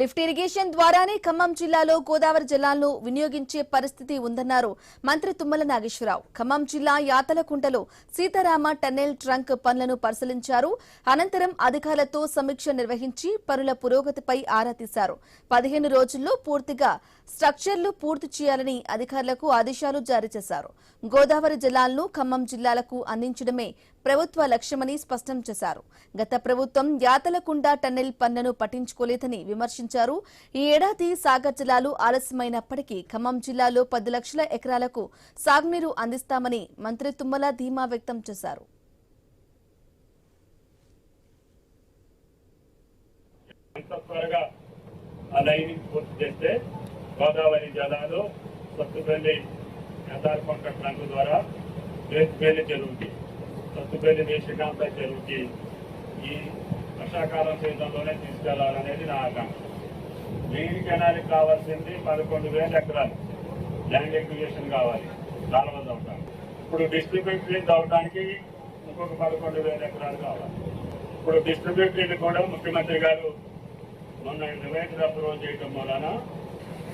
Lift irrigation ద్వారానే ఖమ్మం జిల్లాలో గోదావరి జలాలను వినియోగించే పరిస్థితి ఉందన్నారు మంత్రి తుమ్మల నాగేశ్వరరావు. ఖమ్మం జిల్లా యాతలకుంటలో సీతారామ టన్నెల్ ట్రంక్ పనులను పరిశీలించారు. అనంతరం అధికారులతో సమీక్ష నిర్వహించి పనుల పురోగతిపై ఆరా తీశారు. 15 రోజుల్లో పూర్తిగా స్ట్రక్చర్లు పూర్తి చేయాలని అధికారులకు ఆదేశాలు జారీ చేశారు. గోదావరి జలాలను ఖమ్మం జిల్లాలకు అందించడమే ప్రభుత్వ లక్ష్యమని స్పష్టం చేశారు. గత ప్రభుత్వం యాతలకుంట టన్నెల్ పనులను పట్టించుకోలేదని విమర్శించారు. ఈ ఏడాది సాగర్ జలాలు ఆలస్యమైనప్పటికీ ఖమ్మం జిల్లాలో 10 లక్షల ఎకరాలకు సాగునీరు అందిస్తామని మంత్రి తుమ్మల ధీమా వ్యక్తం చేశారు. గోదావరి జలాలు సత్తుపల్లి యాతారకొండ ట్రంక్ ద్వారా రేతుపల్లి చెరువుకి, సత్తుపల్లి దేశకాంత చెరువుకి ఈ వర్షాకాలం సీజన్లోనే తీసుకెళ్లాలనేది నా ఆకాంక్ష. మెయిన్ కెనాల్కి కావాల్సింది 11,000 ఎకరాలు ల్యాండ్ ఎక్విజిషన్ కావాలి కాలువ తవ్వడానికి. ఇప్పుడు డిస్ట్రిబ్యూటరీ తవ్వడానికి ఇంకొక 11,000 ఎకరాలు కావాలి. ఇప్పుడు డిస్ట్రిబ్యూటరీని కూడా ముఖ్యమంత్రి గారు మొన్న రివైజ్ అప్రూవల్ చేయడం వలన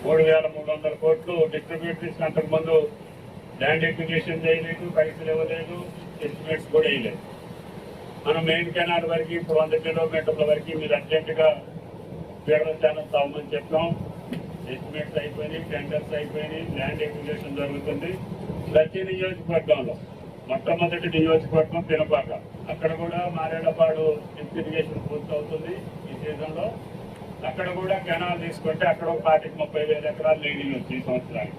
3,300 కోట్లు డిస్ట్రిబ్యూటరీస్ అంతకుముందు ల్యాండ్ ఎక్విజిషన్ చేయలేదు, పైసలు ఇవ్వలేదు, ఎస్టిమేట్స్ కూడా వేయలేదు. మనం మెయిన్ కెనాల్ వరకు ఇప్పుడు 100 కిలోమీటర్ల వరకు మీరు అర్జెంటుగా పీడల ఛానల్ తవ్వమని చెప్పాం. ఎస్టిమేట్స్ అయిపోయినాయి, టెండర్స్ అయిపోయినాయి, ల్యాండ్ ఎక్విజిషన్ జరుగుతుంది. ప్రతి నియోజకవర్గంలో మొట్టమొదటి నియోజకవర్గం పినపాక, అక్కడ కూడా మారేళ్లపాడు ఇరిగేషన్ పూర్తవుతుంది ఈ సీజన్లో. అక్కడ కూడా కెనాల్ తీసుకుంటే అక్కడ 25,000 ఎకరాలు నీళ్ళు వచ్చి ఈ సంవత్సరానికి.